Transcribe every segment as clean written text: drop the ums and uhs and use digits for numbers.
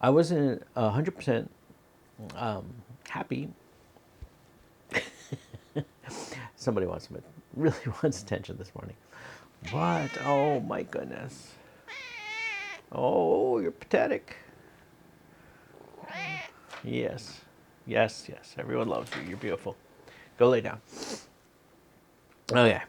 I wasn't 100% happy. Somebody really wants attention this morning. What? Oh my goodness. Oh, you're pathetic. Yes. Yes, yes. Everyone loves you. You're beautiful. Go lay down. Okay.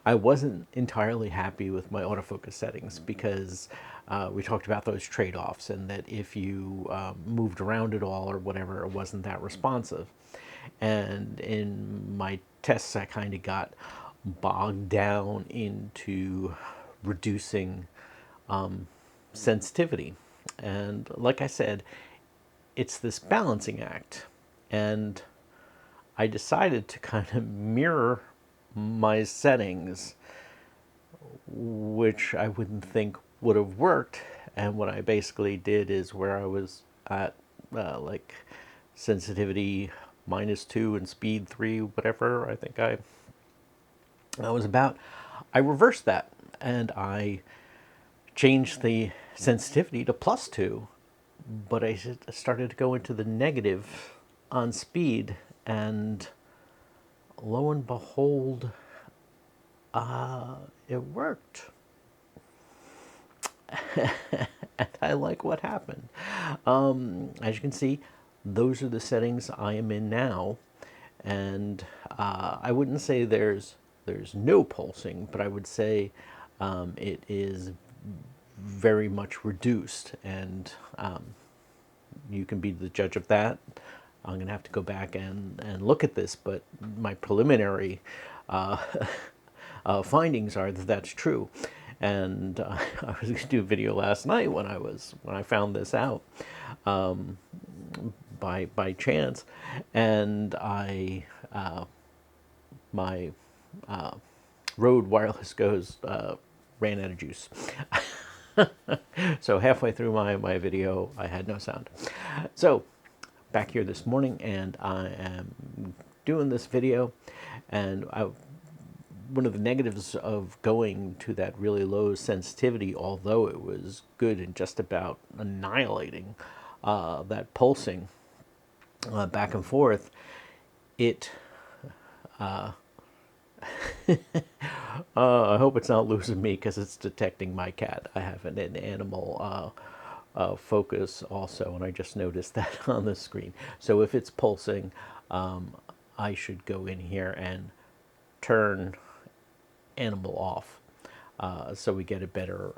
I wasn't entirely happy with my autofocus settings because we talked about those trade-offs and that if you moved around at all or whatever, it wasn't that responsive. And in my tests, I kind of got bogged down into reducing sensitivity. And like I said, it's this balancing act. And I decided to kind of mirror my settings, which I wouldn't think would have worked. And what I basically did is where I was at like sensitivity -2 and speed 3, whatever, I was about, I reversed that and I changed the sensitivity to +2, but I started to go into the negative on speed, and lo and behold, it worked. And I like what happened. As you can see, those are the settings I am in now, and I wouldn't say there's no pulsing, but I would say it is very much reduced, and you can be the judge of that. I'm going to have to go back and look at this, but my preliminary findings are that that's true. And I was going to do a video last night when I found this out by chance, and my Rode wireless goes ran out of juice. So halfway through my video, I had no sound. So back here this morning, and I am doing this video, and one of the negatives of going to that really low sensitivity, although it was good in just about annihilating that pulsing back and forth, it I hope it's not losing me because it's detecting my cat. I have an animal focus also, and I just noticed that on the screen. So if it's pulsing, I should go in here and turn animal off so we get a better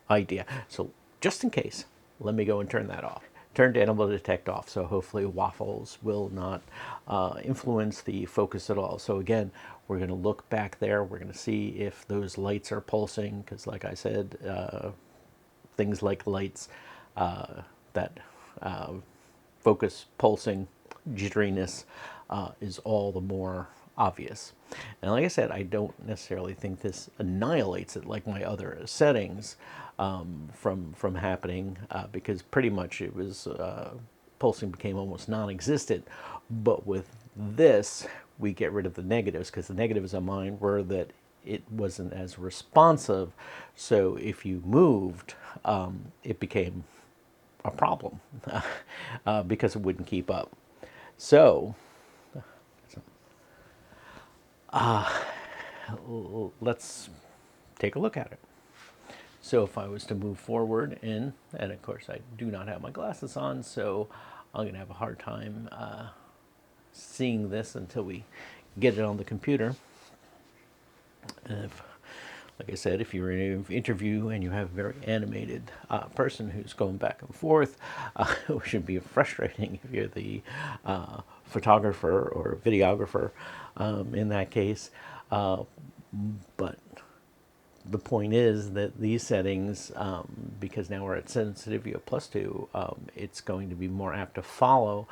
idea. So just in case, let me go and turn that off. Turned animal detect off, so hopefully waffles will not influence the focus at all. So again, we're going to look back there. We're going to see if those lights are pulsing, because like I said, things like lights that focus pulsing, jitteriness is all the more obvious. And like I said, I don't necessarily think this annihilates it like my other settings from happening, because pretty much it was pulsing became almost non-existent. But with this, we get rid of the negatives, because the negatives on mine were that it wasn't as responsive. So if you moved, it became a problem because it wouldn't keep up. So let's take a look at it. So if I was to move forward and of course I do not have my glasses on, so I'm going to have a hard time seeing this until we get it on the computer. And if, like I said, if you're in an interview and you have a very animated person who's going back and forth, it should be frustrating if you're the photographer or videographer in that case. But the point is that these settings, because now we're at sensitivity of +2, it's going to be more apt to follow,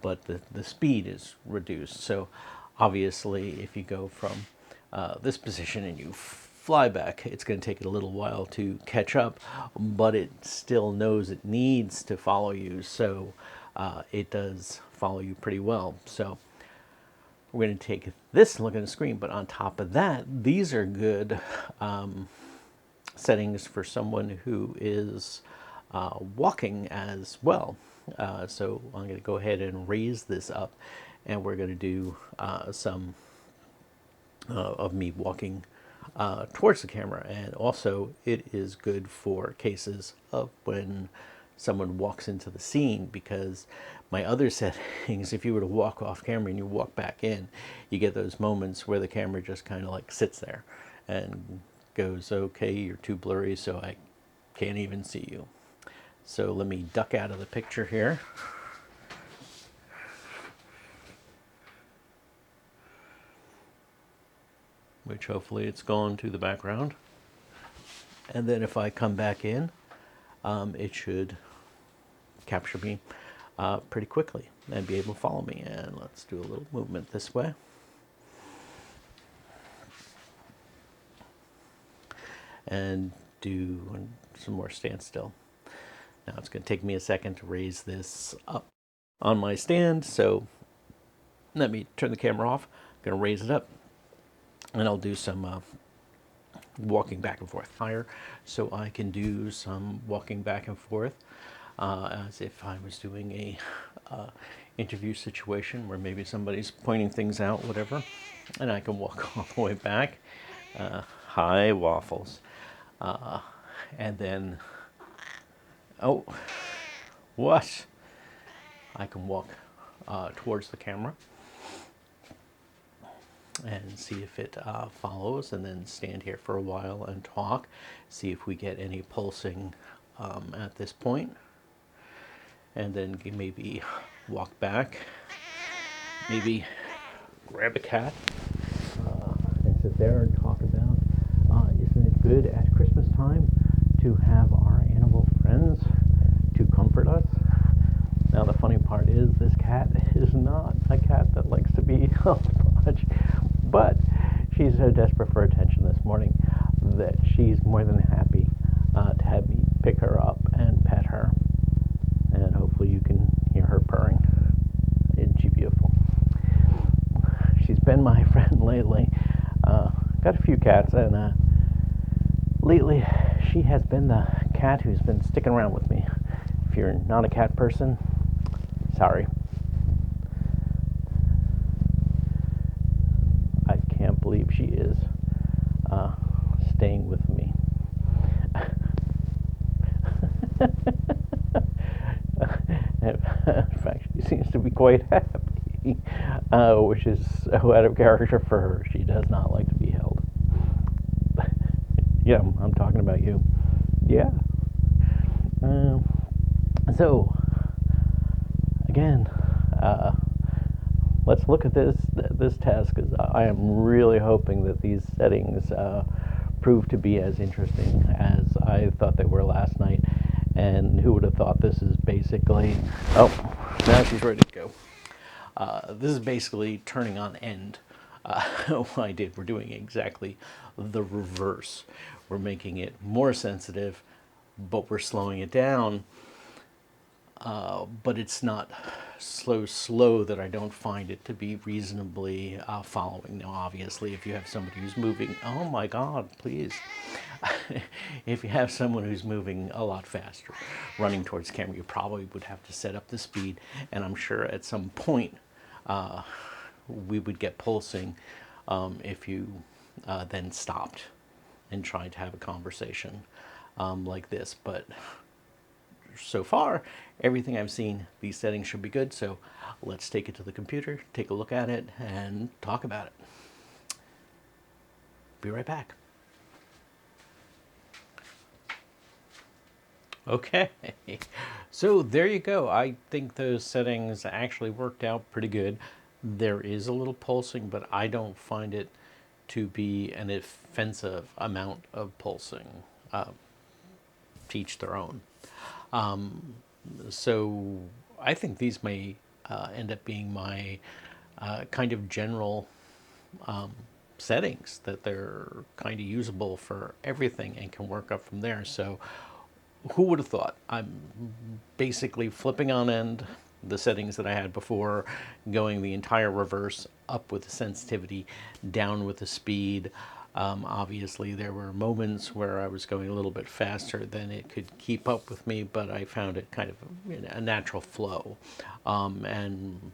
but the speed is reduced. So obviously, if you go from this position and you fly back, it's going to take it a little while to catch up, but it still knows it needs to follow you, so it does follow you pretty well. So we're going to take this and look at the screen, but on top of that, these are good settings for someone who is walking as well. So I'm going to go ahead and raise this up, and we're going to do some of me walking towards the camera. And also it is good for cases of when someone walks into the scene, because my other settings, if you were to walk off camera and you walk back in, you get those moments where the camera just kind of like sits there and goes, okay, you're too blurry, so I can't even see you. So let me duck out of the picture here. Which hopefully it's gone to the background. And then if I come back in, it should capture me pretty quickly and be able to follow me. And let's do a little movement this way. And do some more standstill. Now it's going to take me a second to raise this up on my stand, so let me turn the camera off. I'm going to raise it up, and I'll do some walking back and forth higher, so I can do some walking back and forth as if I was doing a interview situation where maybe somebody's pointing things out, whatever, and I can walk all the way back. Hi, waffles. And then, oh, what? I can walk towards the camera and see if it follows, and then stand here for a while and talk, see if we get any pulsing at this point, and then maybe walk back, maybe grab a cat and sit there and talk about, isn't it good at Christmas time to have our animal friends to comfort us? Now the funny part is this cat is not a cat that likes to be held much, but she's so desperate for attention this morning that she's more than happy to have me pick her up and pet her. And hopefully you can hear her purring. Isn't she beautiful? She's been my friend lately. Got a few cats, and lately she has been the cat who's been sticking around with me. If you're not a cat person, sorry. I can't believe she is staying with me. In fact, she seems to be quite happy, which is so out of character for her. She does not like to be held. Yeah, I'm talking about you. Yeah. So, again, let's look at this test, because I am really hoping that these settings prove to be as interesting as I thought they were last night. And who would have thought this is basically... Oh, now she's ready to go. This is basically turning on end. What I did, we're doing exactly the reverse. We're making it more sensitive, but we're slowing it down. But it's not slow that I don't find it to be reasonably following. Now, obviously, if you have somebody who's moving, oh my God, please. If you have someone who's moving a lot faster, running towards the camera, you probably would have to set up the speed, and I'm sure at some point we would get pulsing if you then stopped and tried to have a conversation like this. But so far, everything I've seen, these settings should be good. So let's take it to the computer, take a look at it, and talk about it. Be right back. Okay, so there you go. I think those settings actually worked out pretty good. There is a little pulsing, but I don't find it to be an offensive amount of pulsing. To each their own. So I think these may end up being my kind of general settings, that they're kind of usable for everything and can work up from there. So who would have thought? I'm basically flipping on end the settings that I had before, going the entire reverse, up with the sensitivity, down with the speed, Obviously, there were moments where I was going a little bit faster than it could keep up with me, but I found it kind of a natural flow. And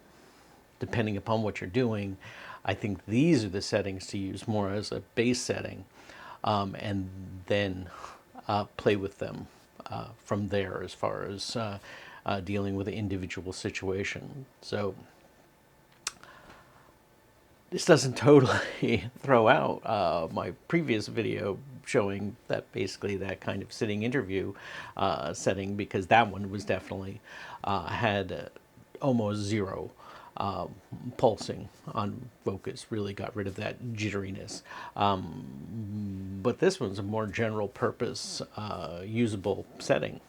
depending upon what you're doing, I think these are the settings to use more as a base setting, and then play with them from there as far as dealing with an individual situation. So this doesn't totally throw out my previous video showing that basically that kind of sitting interview setting, because that one was definitely had almost zero pulsing on focus, really got rid of that jitteriness. But this one's a more general purpose usable setting.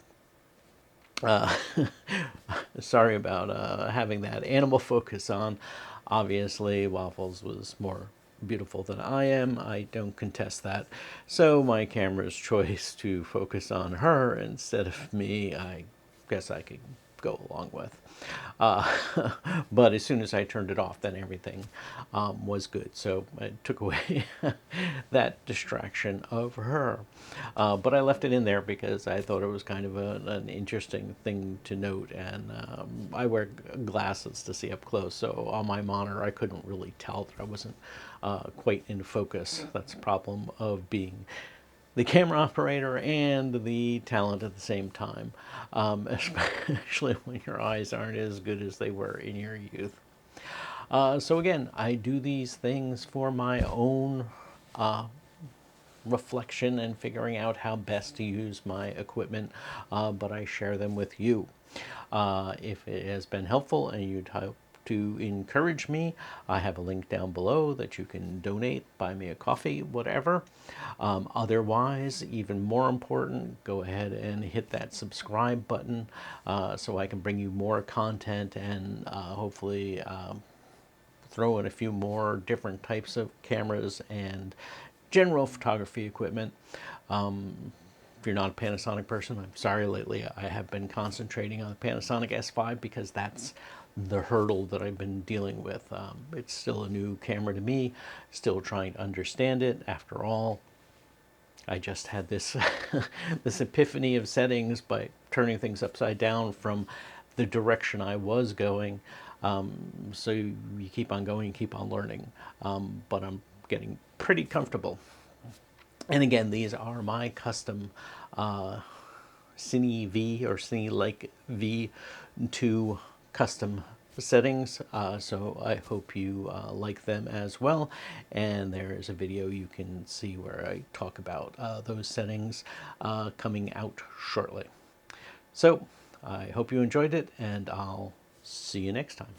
Sorry about having that animal focus on. Obviously, Waffles was more beautiful than I am. I don't contest that. So my camera's choice to focus on her instead of me, I guess I could go along with. But as soon as I turned it off, then everything was good. So I took away that distraction of her. But I left it in there because I thought it was kind of an interesting thing to note. And I wear glasses to see up close. So on my monitor, I couldn't really tell that I wasn't quite in focus. That's the problem of being the camera operator and the talent at the same time, especially when your eyes aren't as good as they were in your youth. So again, I do these things for my own reflection and figuring out how best to use my equipment, but I share them with you. If it has been helpful and you'd hope to encourage me, I have a link down below that you can donate, buy me a coffee, whatever. Otherwise, even more important, go ahead and hit that subscribe button so I can bring you more content and hopefully throw in a few more different types of cameras and general photography equipment. If you're not a Panasonic person, I'm sorry, lately I have been concentrating on the Panasonic S5 because that's the hurdle that I've been dealing with. It's still a new camera to me, still trying to understand it. After all, I just had this this epiphany of settings by turning things upside down from the direction I was going. So you keep on going, you keep on learning. But I'm getting pretty comfortable. And again, these are my custom Cine V or Cine-like V2 custom settings. So I hope you like them as well. And there is a video you can see where I talk about those settings coming out shortly. So I hope you enjoyed it, and I'll see you next time.